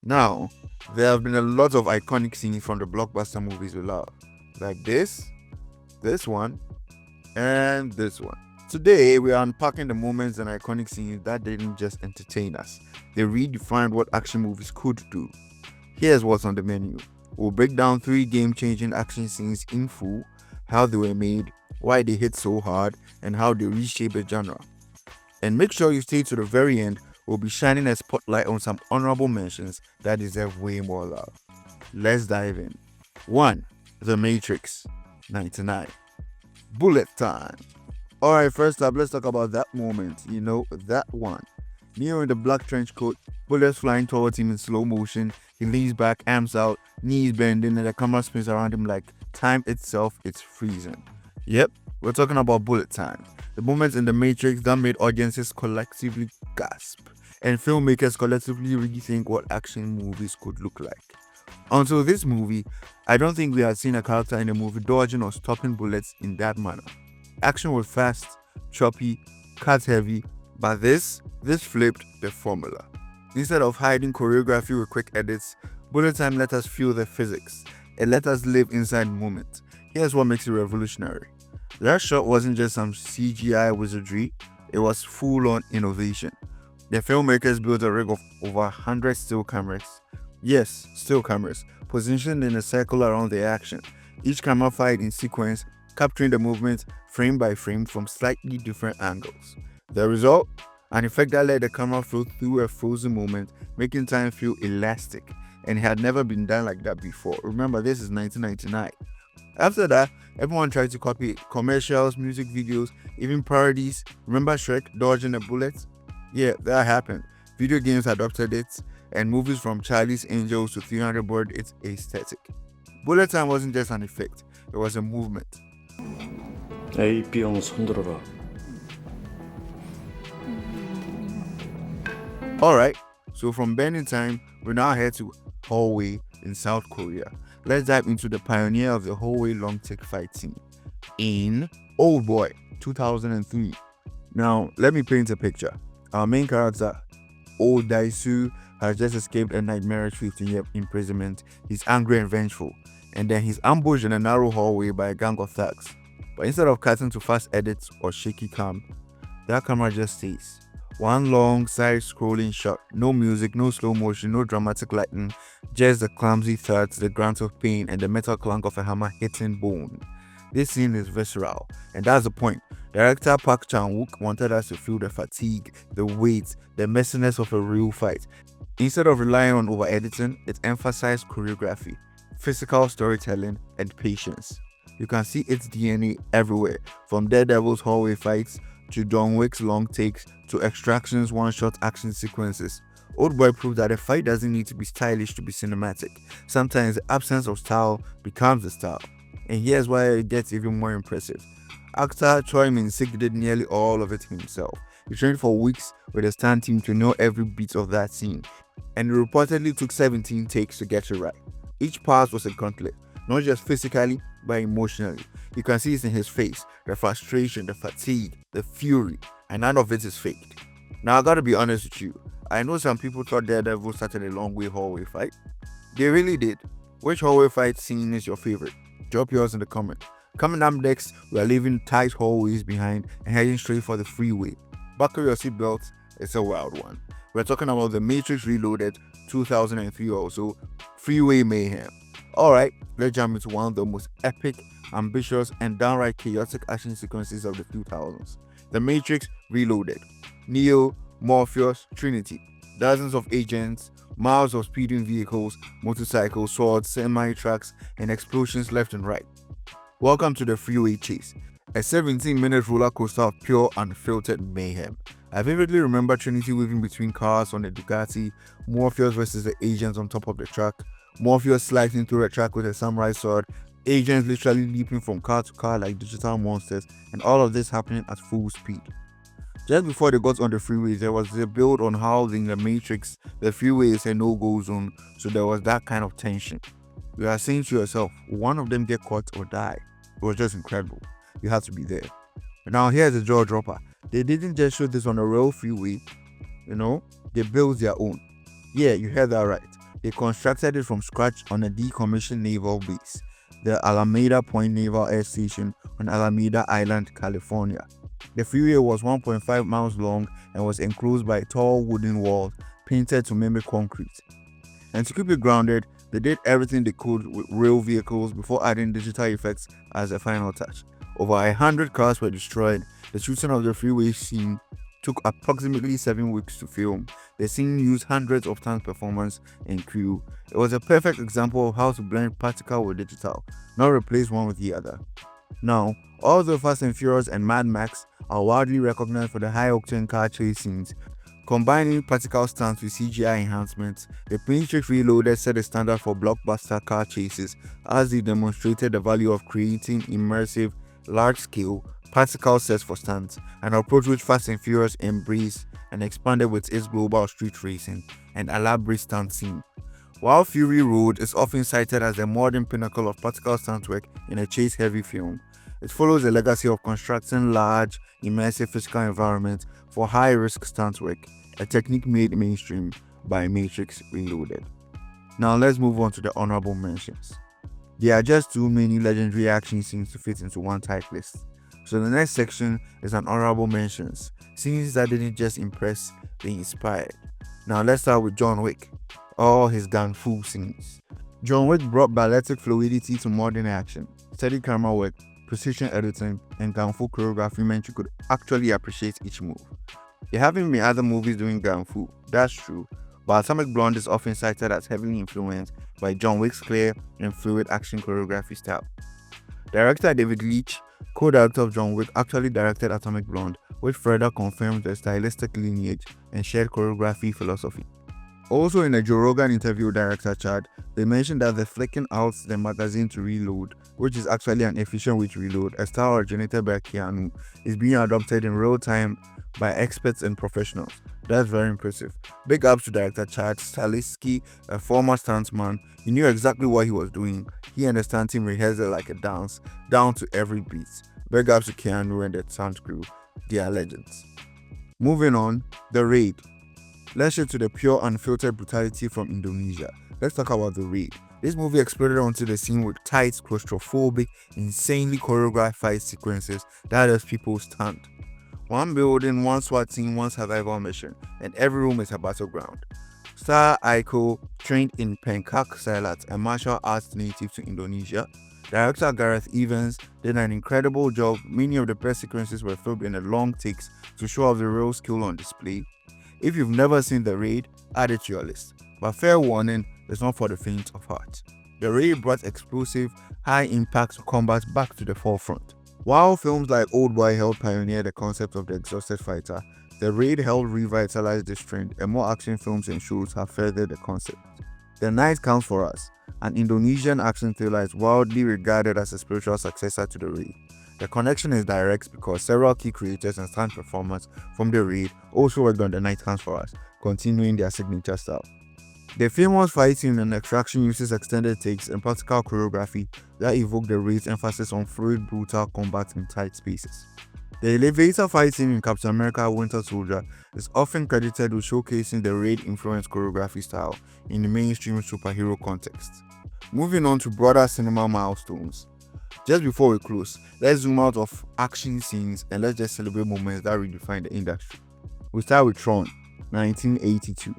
Now, there have been a lot of iconic scenes from the blockbuster movies we love, like this one, and this one. Today, we are unpacking the moments and iconic scenes that didn't just entertain us, they redefined what action movies could do. Here's what's on the menu. We'll break down three game changing action scenes in full, how they were made, why they hit so hard, and how they reshaped the genre. And make sure you stay to the very end, we'll be shining a spotlight on some honorable mentions that deserve way more love. Let's dive in. 1. The Matrix 99. Bullet time. Alright, first up, let's talk about that moment. That one. Neo in the black trench coat, bullets flying towards him in slow motion. He leans back, arms out, knees bending, and the camera spins around him like time itself, it's freezing. Yep, we're talking about bullet time. The moments in the Matrix that made audiences collectively gasp, and filmmakers collectively rethink what action movies could look like. Until this movie, I don't think we had seen a character in a movie dodging or stopping bullets in that manner. Action was fast, choppy, cut heavy, but this flipped the formula. Instead of hiding choreography with quick edits, bullet time let us feel the physics. It let us live inside the moment. Here's what makes it revolutionary. That shot wasn't just some CGI wizardry, it was full-on innovation. The filmmakers built a rig of over 100 still cameras. Yes, still cameras, positioned in a circle around the action. Each camera fired in sequence, capturing the movement frame by frame from slightly different angles. The result? An effect that let the camera flow through a frozen moment, making time feel elastic. And it had never been done like that before. Remember, this is 1999. After that, everyone tried to copy it. Commercials, music videos, even parodies. Remember Shrek dodging a bullet? Yeah, that happened. Video games adopted it, and movies from Charlie's Angels to 300 borrowed its aesthetic. Bullet time wasn't just an effect, it was a movement. A, B형 손들어라. Alright, so from Burning Time, we now head to Hallway in South Korea. Let's dive into the pioneer of the hallway long take fight scene in Oldboy 2003. Now, let me paint a picture. Our main character, Old Daisu, has just escaped a nightmarish 15-year imprisonment. He's angry and vengeful, and then he's ambushed in a narrow hallway by a gang of thugs. But instead of cutting to fast edits or shaky cam, that camera just stays. One long side-scrolling shot, no music, no slow motion, no dramatic lighting, just the clumsy thuds, the grunt of pain, and the metal clunk of a hammer hitting bone. This scene is visceral, and that's the point. Director Park Chan-wook wanted us to feel the fatigue, the weight, the messiness of a real fight. Instead of relying on over-editing, it emphasized choreography, physical storytelling, and patience. You can see its DNA everywhere, from Daredevil's hallway fights to John Wick's long takes to Extraction's one-shot action sequences. Oldboy proved that a fight doesn't need to be stylish to be cinematic. Sometimes the absence of style becomes the style. And here's why it gets even more impressive. Actor Choi Min-sik did nearly all of it himself. He trained for weeks with a stunt team to know every beat of that scene, and it reportedly took 17 takes to get it right. Each pass was a gauntlet, not just physically, but emotionally. You can see it in his face, the frustration, the fatigue, the fury, and none of it is faked. Now I gotta be honest with you, I know some people thought Daredevil started a long way hallway fight. They really did. Which hallway fight scene is your favorite? Drop yours in the comment. Coming up next, we are leaving tight hallways behind and heading straight for the freeway. Buckle your seatbelts, it's a wild one. We're talking about The Matrix Reloaded 2003 also, Freeway Mayhem. Alright, let's jump into one of the most epic, ambitious, and downright chaotic action sequences of the 2000s. The Matrix Reloaded. Neo, Morpheus, Trinity. Dozens of agents, miles of speeding vehicles, motorcycles, swords, semi-trucks, and explosions left and right. Welcome to the freeway chase, a 17-minute roller coaster of pure, unfiltered mayhem. I vividly remember Trinity weaving between cars on a Ducati, Morpheus versus the agents on top of the truck, Morpheus slicing through a track with a samurai sword, agents literally leaping from car to car like digital monsters, and all of this happening at full speed. Just before they got on the freeway, there was a build on how in the Matrix, the freeway is a no-go zone, so there was that kind of tension. You are saying to yourself, will one of them get caught or die? It was just incredible. You had to be there. But now here's the jaw dropper. They didn't just show this on a real freeway, they built their own. Yeah, you heard that right. They constructed it from scratch on a decommissioned naval base, the Alameda Point Naval Air Station on Alameda Island, California. The freeway was 1.5 miles long and was enclosed by tall wooden walls painted to mimic concrete. And to keep it grounded, they did everything they could with real vehicles before adding digital effects as a final touch. Over 100 cars were destroyed. The shooting of the freeway scene took approximately 7 weeks to film. The scene used hundreds of tons performance and crew. It was a perfect example of how to blend practical with digital, not replace one with the other. Now, although Fast and Furious and Mad Max are widely recognized for the high-octane car chase scenes, combining practical stunts with CGI enhancements, The Matrix Reloaded set a standard for blockbuster car chases as they demonstrated the value of creating immersive, large-scale, practical sets for stunts, an approach which Fast and Furious embraced and expanded with its global street racing and elaborate stunt scene. While Fury Road is often cited as the modern pinnacle of practical stunt work in a chase-heavy film, it follows a legacy of constructing large, immersive physical environments for high-risk stunt work, a technique made mainstream by Matrix Reloaded. Now let's move on to the honorable mentions. There are just too many legendary action scenes to fit into one tight list. So the next section is an honorable mentions, scenes that didn't just impress, they inspired. Now let's start with John Wick, all his gun fu scenes. John Wick brought balletic fluidity to modern action. Steady camera work, precision editing, and gun fu choreography meant you could actually appreciate each move. There haven't been other movies doing gun fu, that's true, but Atomic Blonde is often cited as heavily influenced by John Wick's clear and fluid action choreography style. Director David Leitch, co-director of John Wick, actually directed Atomic Blonde, which further confirmed the stylistic lineage and shared choreography philosophy. Also in a Joe Rogan interview with director Chad, they mentioned that the flicking out the magazine to reload, which is actually an efficient way to reload, a style originated by Keanu, is being adopted in real time by experts and professionals. That's very impressive. Big ups to director Chad Stahelski, a former stuntman. He knew exactly what he was doing. He and the stunt team rehearsed it like a dance, down to every beat. Big ups to Keanu and the stunt crew. They are legends. Moving on, The Raid. Let's shift to the pure unfiltered brutality from Indonesia. Let's talk about The Raid. This movie exploded onto the scene with tight, claustrophobic, insanely choreographed fight sequences that has people stunned. One building, one SWAT team, one survival mission, and every room is a battleground. Star Aiko, trained in Pencak Silat, a martial arts native to Indonesia, director Gareth Evans did an incredible job. Many of the best sequences were filmed in the long takes to show off the real skill on display. If you've never seen The Raid, add it to your list. But fair warning, it's not for the faint of heart. The Raid brought explosive, high-impact combat back to the forefront. While films like Oldboy helped pioneer the concept of the exhausted fighter, The Raid helped revitalize this trend, and more action films and shows have furthered the concept. The Night Comes for Us, an Indonesian action thriller, is widely regarded as a spiritual successor to The Raid. The connection is direct because several key creators and stunt performers from The Raid also worked on The Night Comes for Us, continuing their signature style. The famous fight scene in Extraction uses extended takes and practical choreography that evoke The Raid's emphasis on fluid, brutal combat in tight spaces. The elevator fight scene in Captain America Winter Soldier is often credited with showcasing the Raid-influenced choreography style in the mainstream superhero context. Moving on to broader cinema milestones. Just before we close, let's zoom out of action scenes and let's just celebrate moments that redefine the industry. We start with Tron, 1982.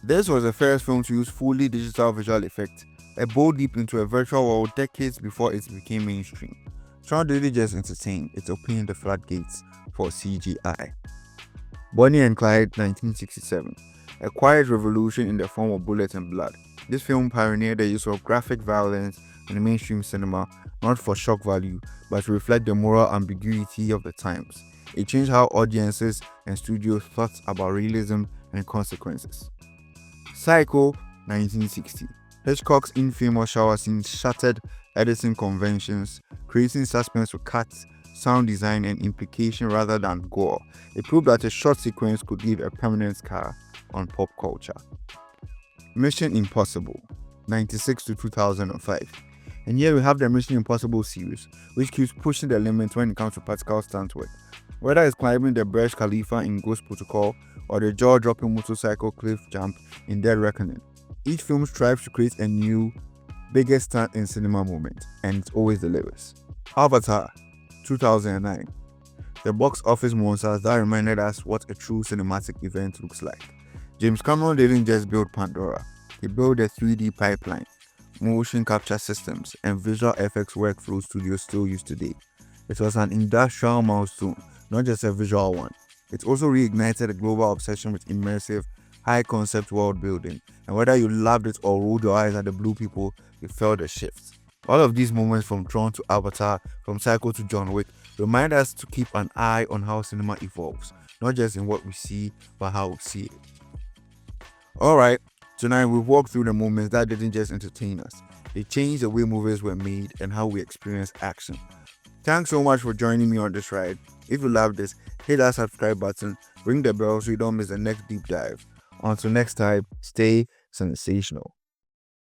This was the first film to use fully digital visual effects, a bold leap into a virtual world decades before it became mainstream. Tron didn't just entertain, it opened the floodgates for CGI. Bonnie and Clyde, 1967. A quiet revolution in the form of bullets and blood. This film pioneered the use of graphic violence in mainstream cinema, not for shock value, but to reflect the moral ambiguity of the times. It changed how audiences and studios thought about realism and consequences. Psycho, 1960. Hitchcock's infamous shower scene shattered editing conventions, creating suspense with cuts, sound design, and implication rather than gore. It proved that a short sequence could leave a permanent scar on pop culture. Mission Impossible, 96 to 2005. And here we have the Mission Impossible series, which keeps pushing the limits when it comes to practical stunt work. Whether it's climbing the Burj Khalifa in Ghost Protocol or the jaw-dropping motorcycle cliff jump in Dead Reckoning, Each film strives to create a new, biggest stunt in cinema moment, and it always delivers. Avatar, 2009. The box office monsters that reminded us what a true cinematic event looks like. James Cameron didn't just build Pandora, he built a 3D pipeline, motion capture systems, and visual effects workflows studios still use today. It was an industrial milestone, not just a visual one. It also reignited a global obsession with immersive, high-concept world building, and whether you loved it or rolled your eyes at the blue people, you felt a shift. All of these moments, from Tron to Avatar, from Psycho to John Wick, remind us to keep an eye on how cinema evolves, not just in what we see, but how we see it. Alright, tonight we've walked through the moments that didn't just entertain us, they changed the way movies were made and how we experience action. Thanks so much for joining me on this ride. If you love this, hit that subscribe button, ring the bell so you don't miss the next deep dive. Until next time, stay sensational.